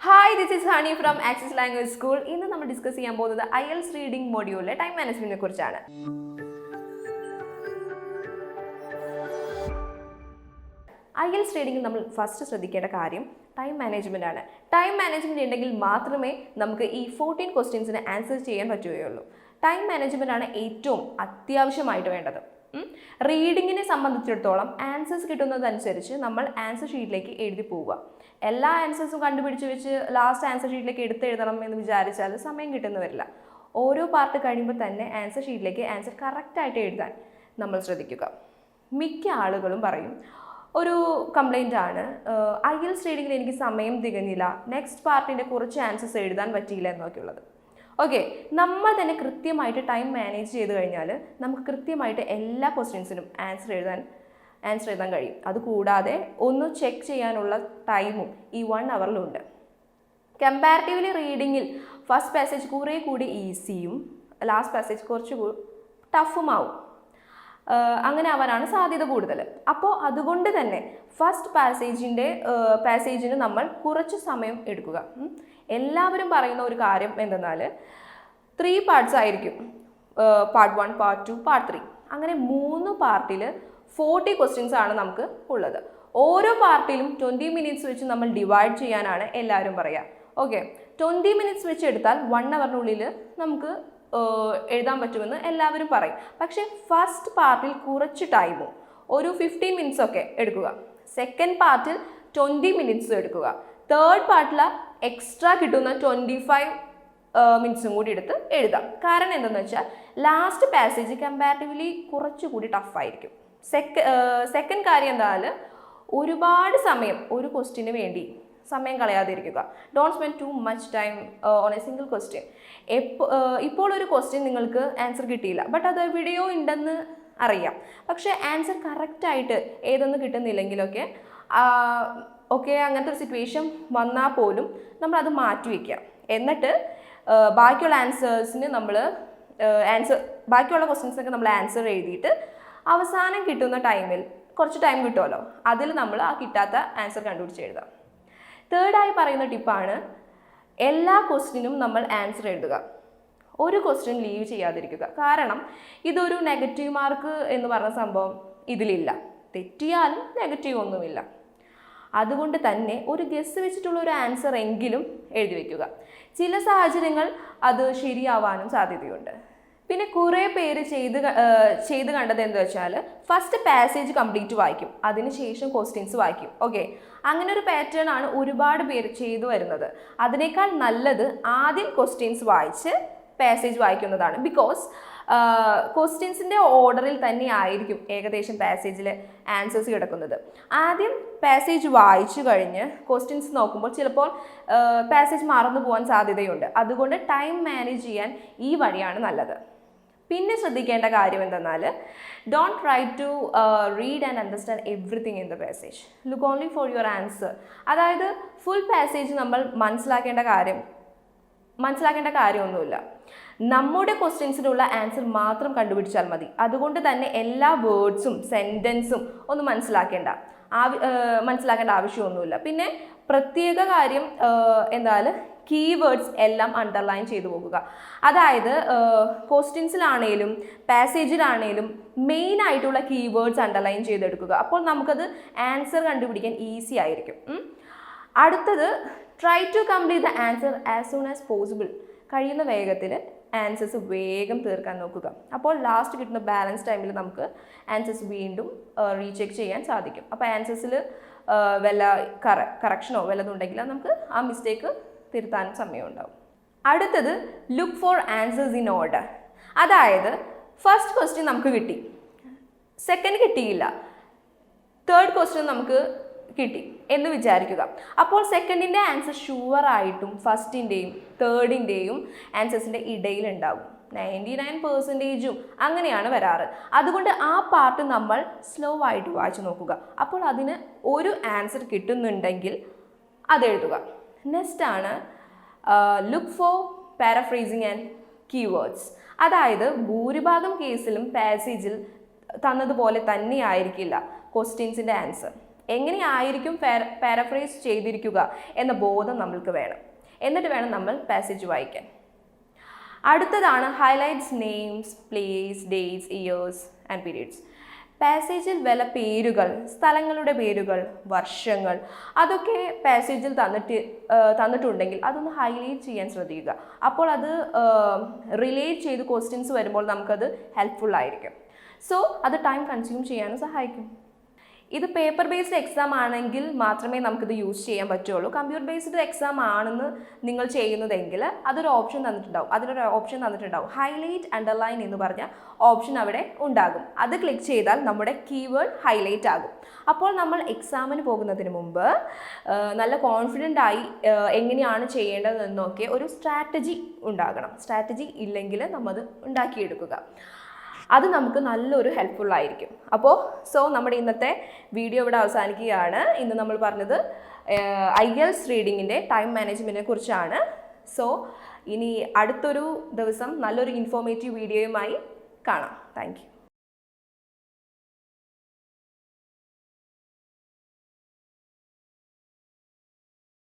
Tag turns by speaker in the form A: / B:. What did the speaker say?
A: Hi, this is Hani from Access Language School. ഇന്ന് നമ്മൾ discuss ചെയ്യാൻ പോകുന്നത് IELTS റീഡിംഗ് മൊഡ്യൂളിലെ ടൈം മാനേജ്മെന്റിനെ കുറിച്ചാണ്. IELTS റീഡിംഗിൽ നമ്മൾ ഫസ്റ്റ് ശ്രദ്ധിക്കേണ്ട കാര്യം ടൈം മാനേജ്മെന്റ് ആണ്. ടൈം മാനേജ്മെന്റ് ഉണ്ടെങ്കിൽ മാത്രമേ നമുക്ക് ഈ 14 ക്വസ്റ്റ്യൻസിന് ആൻസർ ചെയ്യാൻ പറ്റുകയുള്ളൂ. ടൈം മാനേജ്മെന്റ് ആണ് ഏറ്റവും അത്യാവശ്യമായിട്ട് വേണ്ടത്. റീഡിങ്ങിനെ സംബന്ധിച്ചിടത്തോളം ആൻസേഴ്സ് കിട്ടുന്നതനുസരിച്ച് നമ്മൾ ആൻസർ ഷീറ്റിലേക്ക് എഴുതി പോവുക. എല്ലാ ആൻസേഴ്സും കണ്ടുപിടിച്ച് വെച്ച് ലാസ്റ്റ് ആൻസർ ഷീറ്റിലേക്ക് എഴുതണം എന്ന് വിചാരിച്ചാൽ സമയം കിട്ടുന്നു വരില്ല. ഓരോ പാർട്ട് കഴിയുമ്പോൾ തന്നെ ആൻസർ ഷീറ്റിലേക്ക് ആൻസർ കറക്റ്റായിട്ട് എഴുതാൻ നമ്മൾ ശ്രദ്ധിക്കുക. മിക്ക ആളുകളും പറയും ഒരു കംപ്ലൈൻ്റ് ആണ്, IELTS റീഡിങ്ങിൽ എനിക്ക് സമയം തികഞ്ഞില്ല, നെക്സ്റ്റ് പാർട്ടിൻ്റെ കുറച്ച് ആൻസേഴ്സ് എഴുതാൻ പറ്റിയില്ല എന്നൊക്കെയുള്ളത്. ഓക്കെ, നമ്മൾ തന്നെ കൃത്യമായിട്ട് ടൈം മാനേജ് ചെയ്ത് കഴിഞ്ഞാൽ നമുക്ക് കൃത്യമായിട്ട് എല്ലാ ക്വസ്റ്റ്യൻസിനും ആൻസർ എഴുതാൻ കഴിയും. അതുകൂടാതെ ഒന്ന് ചെക്ക് ചെയ്യാനുള്ള ടൈമും ഈ 1 അവറിലുണ്ട്. കമ്പാരിറ്റീവ്ലി റീഡിങ്ങിൽ ഫസ്റ്റ് പാസേജ് കുറേ കൂടി ഈസിയും ലാസ്റ്റ് പാസേജ് കുറച്ച് ടഫുമാവും. അങ്ങനെ ആവാനാണ് സാധ്യത കൂടുതൽ. അപ്പോൾ അതുകൊണ്ട് തന്നെ ഫസ്റ്റ് പാസേജിന് നമ്മൾ കുറച്ച് സമയം എടുക്കുക. എല്ലാവരും പറയുന്ന ഒരു കാര്യം എന്തെന്നാൽ 3 പാർട്സ് ആയിരിക്കും. പാർട്ട് 1, പാർട്ട് 2, പാർട്ട് 3 അങ്ങനെ 3 പാർട്ടിൽ 40 ക്വസ്റ്റ്യൻസ് ആണ് നമുക്ക് ഉള്ളത്. ഓരോ പാർട്ടിലും 20 മിനിറ്റ്സ് വെച്ച് നമ്മൾ ഡിവൈഡ് ചെയ്യാനാണ് എല്ലാവരും പറയുക. ഓക്കെ, 20 മിനിറ്റ്സ് വെച്ച് എടുത്താൽ 1 അവറിനുള്ളിൽ നമുക്ക് എഴുതാൻ പറ്റുമെന്ന് എല്ലാവരും പറയും. പക്ഷേ ഫസ്റ്റ് പാർട്ടിൽ കുറച്ച് ടൈമും ഒരു 15 മിനിറ്റ്സ് ഒക്കെ എടുക്കുക. സെക്കൻഡ് പാർട്ടിൽ 20 മിനിറ്റ്സ് എടുക്കുക. തേർഡ് പാർട്ടിൽ എക്സ്ട്രാ കിട്ടുന്ന 25 മിനിറ്റ്സും കൂടി എടുത്ത് എഴുതാം. കാരണം എന്തെന്ന് വെച്ചാൽ ലാസ്റ്റ് പാസേജ് കമ്പാരിറ്റീവ്ലി കുറച്ചുകൂടി ടഫായിരിക്കും. സെക്കൻഡ് കാര്യം എന്നാൽ ഒരുപാട് സമയം ഒരു ക്വസ്റ്റ്യന് വേണ്ടി സമയം കളയാതിരിക്കുക. Don't spend too much time on a single question. ഇപ്പോൾ ഒരു ക്വസ്റ്റ്യൻ നിങ്ങൾക്ക് ആൻസർ കിട്ടിയില്ല, ബട്ട് അത് എവിടെയോ ഉണ്ടെന്ന് അറിയാം. പക്ഷേ ആൻസർ കറക്റ്റായിട്ട് ഏതൊന്നും കിട്ടുന്നില്ലെങ്കിലൊക്കെ അങ്ങനത്തെ ഒരു സിറ്റുവേഷൻ വന്നാൽ പോലും നമ്മളത് മാറ്റി വയ്ക്കുക. എന്നിട്ട് ബാക്കിയുള്ള ബാക്കിയുള്ള ക്വസ്റ്റ്യൻസൊക്കെ നമ്മൾ ആൻസർ എഴുതിയിട്ട് അവസാനം കിട്ടുന്ന ടൈമിൽ കുറച്ച് ടൈം കിട്ടുമല്ലോ, അതിൽ നമ്മൾ ആ കിട്ടാത്ത ആൻസർ കണ്ടുപിടിച്ച് എഴുതാം. തേർഡായി പറയുന്ന ടിപ്പാണ് എല്ലാ ക്വസ്റ്റ്യനും നമ്മൾ ആൻസർ എഴുതുക. ഒരു ക്വസ്റ്റ്യൻ ലീവ് ചെയ്യാതിരിക്കുക. കാരണം ഇതൊരു നെഗറ്റീവ് മാർക്ക് എന്ന് പറഞ്ഞ സംഭവം ഇതിലില്ല. തെറ്റിയാലും നെഗറ്റീവ് ഒന്നുമില്ല. അതുകൊണ്ട് തന്നെ ഒരു ഗസ് വെച്ചിട്ടുള്ള ഒരു ആൻസർ എങ്കിലും എഴുതി വയ്ക്കുക. ചില സാഹചര്യങ്ങൾ അത് ശരിയാവാനും സാധ്യതയുണ്ട്. പിന്നെ കുറേ പേര് ചെയ്ത് കണ്ടത് എന്താ വെച്ചാൽ ഫസ്റ്റ് പാസേജ് കംപ്ലീറ്റ് വായിക്കും, അതിനുശേഷം ക്വസ്റ്റ്യൻസ് വായിക്കും. ഓക്കെ, അങ്ങനെ ഒരു പാറ്റേൺ ആണ് ഒരുപാട് പേര് ചെയ്തു വരുന്നത്. അതിനേക്കാൾ നല്ലത് ആദ്യം ക്വസ്റ്റ്യൻസ് വായിച്ച് പാസേജ് വായിക്കുന്നതാണ്. ബിക്കോസ് ക്വസ്റ്റ്യൻസിൻ്റെ ഓർഡറിൽ തന്നെ ആയിരിക്കും ഏകദേശം പാസേജിലെ ആൻസേഴ്സ് കിടക്കുന്നത്. ആദ്യം പാസേജ് വായിച്ചു കഴിഞ്ഞ് ക്വസ്റ്റ്യൻസ് നോക്കുമ്പോൾ ചിലപ്പോൾ പാസേജ് മറന്നു പോകാൻ സാധ്യതയുണ്ട്. അതുകൊണ്ട് ടൈം മാനേജ് ചെയ്യാൻ ഈ വഴിയാണ് നല്ലത്. പിന്നെ ശ്രദ്ധിക്കേണ്ട കാര്യം എന്തെന്നാൽ don't try to read and understand everything in the passage. Look only for your answer. അതായത് ഫുൾ പാസേജ് നമ്മൾ മനസ്സിലാക്കേണ്ട കാര്യമൊന്നുമില്ല. നമ്മുടെ ക്വസ്റ്റ്യൻസിനുള്ള ആൻസർ മാത്രം കണ്ടുപിടിച്ചാൽ മതി. അതുകൊണ്ട് തന്നെ എല്ലാ വേർഡ്സും സെൻറ്റൻസും ഒന്നും മനസ്സിലാക്കേണ്ട ആവശ്യമൊന്നുമില്ല. പിന്നെ പ്രത്യേക കാര്യം എന്നാൽ കീവേഡ്സ് എല്ലാം അണ്ടർലൈൻ ചെയ്തു പോകുക. അതായത് ക്വസ്റ്റ്യൻസിലാണേലും പാസേജിലാണേലും മെയിൻ ആയിട്ടുള്ള കീവേഡ്സ് അണ്ടർലൈൻ ചെയ്തെടുക്കുക. അപ്പോൾ നമുക്കത് ആൻസർ കണ്ടുപിടിക്കാൻ ഈസി ആയിരിക്കും. അടുത്തത് try to complete the answer as soon as possible. കഴിയുന്ന വേഗത്തിൽ ആൻസേഴ്സ് വേഗം തീർക്കാൻ നോക്കുക. അപ്പോൾ ലാസ്റ്റ് കിട്ടുന്ന ബാലൻസ് ടൈമിൽ നമുക്ക് ആൻസേഴ്സ് വീണ്ടും റീചെക്ക് ചെയ്യാൻ സാധിക്കും. അപ്പോൾ ആൻസേഴ്സിൽ വല്ല കറക്ഷനോ വല്ലതുണ്ടെങ്കിൽ നമുക്ക് ആ മിസ്റ്റേക്ക് തിരുത്താനും സമയമുണ്ടാവും. അടുത്തത് look for answers in order. അതായത് ഫസ്റ്റ് ക്വസ്റ്റ്യൻ നമുക്ക് കിട്ടി, സെക്കൻഡ് കിട്ടിയില്ല, തേർഡ് ക്വസ്റ്റ്യൻ നമുക്ക് കിട്ടി എന്ന് വിചാരിക്കുക. അപ്പോൾ സെക്കൻഡിൻ്റെ ആൻസർ ഷുവറായിട്ടും ഫസ്റ്റിൻ്റെയും തേർഡിൻ്റെയും ആൻസേഴ്സിൻ്റെ ഇടയിലുണ്ടാകും. 99% അങ്ങനെയാണ് വരാറ്. അതുകൊണ്ട് ആ പാർട്ട് നമ്മൾ സ്ലോ ആയിട്ട് വായിച്ചു നോക്കുക. അപ്പോൾ അതിന് ഒരു ആൻസർ കിട്ടുന്നുണ്ടെങ്കിൽ അതെഴുതുക. നെക്സ്റ്റ് ആണ് ലുക്ക് ഫോർ പാരഫ്രേസിങ് ആൻഡ് കീവേഡ്സ്. അതായത് ഭൂരിഭാഗം കേസിലും പാസേജിൽ തന്നതുപോലെ തന്നെയായിരിക്കില്ല ക്വസ്റ്റ്യൻസിൻ്റെ ആൻസർ. എങ്ങനെയായിരിക്കും പാരഫ്രൈസ് ചെയ്തിരിക്കുക എന്ന ബോധം നമ്മൾക്ക് വേണം. എന്നിട്ട് വേണം നമ്മൾ പാസേജ് വായിക്കാൻ. അടുത്തതാണ് highlights names, place, dates, years and periods. പാസേജിൽ വല്ല പേരുകൾ, സ്ഥലങ്ങളുടെ പേരുകൾ, വർഷങ്ങൾ അതൊക്കെ പാസേജിൽ തന്നിട്ടുണ്ടെങ്കിൽ അതൊന്ന് ഹൈലൈറ്റ് ചെയ്യാൻ ശ്രദ്ധിക്കുക. അപ്പോൾ അത് റിലേറ്റ് ചെയ്ത് ക്വസ്റ്റ്യൻസ് വരുമ്പോൾ നമുക്കത് ഹെൽപ്ഫുൾ ആയിരിക്കും. സോ അത് ടൈം കൺസ്യൂം ചെയ്യാനും സഹായിക്കും. ഇത് പേപ്പർ ബേസ്ഡ് എക്സാം ആണെങ്കിൽ മാത്രമേ നമുക്കിത് യൂസ് ചെയ്യാൻ പറ്റുള്ളൂ. കമ്പ്യൂട്ടർ ബേസ്ഡ് എക്സാം ആണെന്ന് നിങ്ങൾ ചെയ്യുന്നതെങ്കിൽ അതിലൊരു ഓപ്ഷൻ തന്നിട്ടുണ്ടാവും ഹൈലൈറ്റ് അണ്ടർലൈൻ എന്ന് പറഞ്ഞ ഓപ്ഷൻ അവിടെ ഉണ്ടാകും. അത് ക്ലിക്ക് ചെയ്താൽ നമ്മുടെ കീവേഡ് ഹൈലൈറ്റ് ആകും. അപ്പോൾ നമ്മൾ എക്സാമിന് പോകുന്നതിന് മുമ്പ് നല്ല കോൺഫിഡൻ്റ് ആയി എങ്ങനെയാണ് ചെയ്യേണ്ടതെന്നൊക്കെ ഒരു സ്ട്രാറ്റജി ഉണ്ടാകണം. സ്ട്രാറ്റജി ഇല്ലെങ്കിൽ നമ്മൾ അത് ഉണ്ടാക്കിയെടുക്കുക. അത് നമുക്ക് നല്ലൊരു ഹെൽപ്ഫുൾ ആയിരിക്കും. അപ്പോൾ നമ്മുടെ ഇന്നത്തെ വീഡിയോ ഇവിടെ അവസാനിക്കുകയാണ്. ഇന്ന് നമ്മൾ പറഞ്ഞത് IELTS റീഡിങ്ങിൻ്റെ ടൈം മാനേജ്മെൻറ്റിനെ കുറിച്ചാണ്. ഇനി അടുത്തൊരു ദിവസം നല്ലൊരു ഇൻഫോർമേറ്റീവ് വീഡിയോയുമായി കാണാം. Thank you.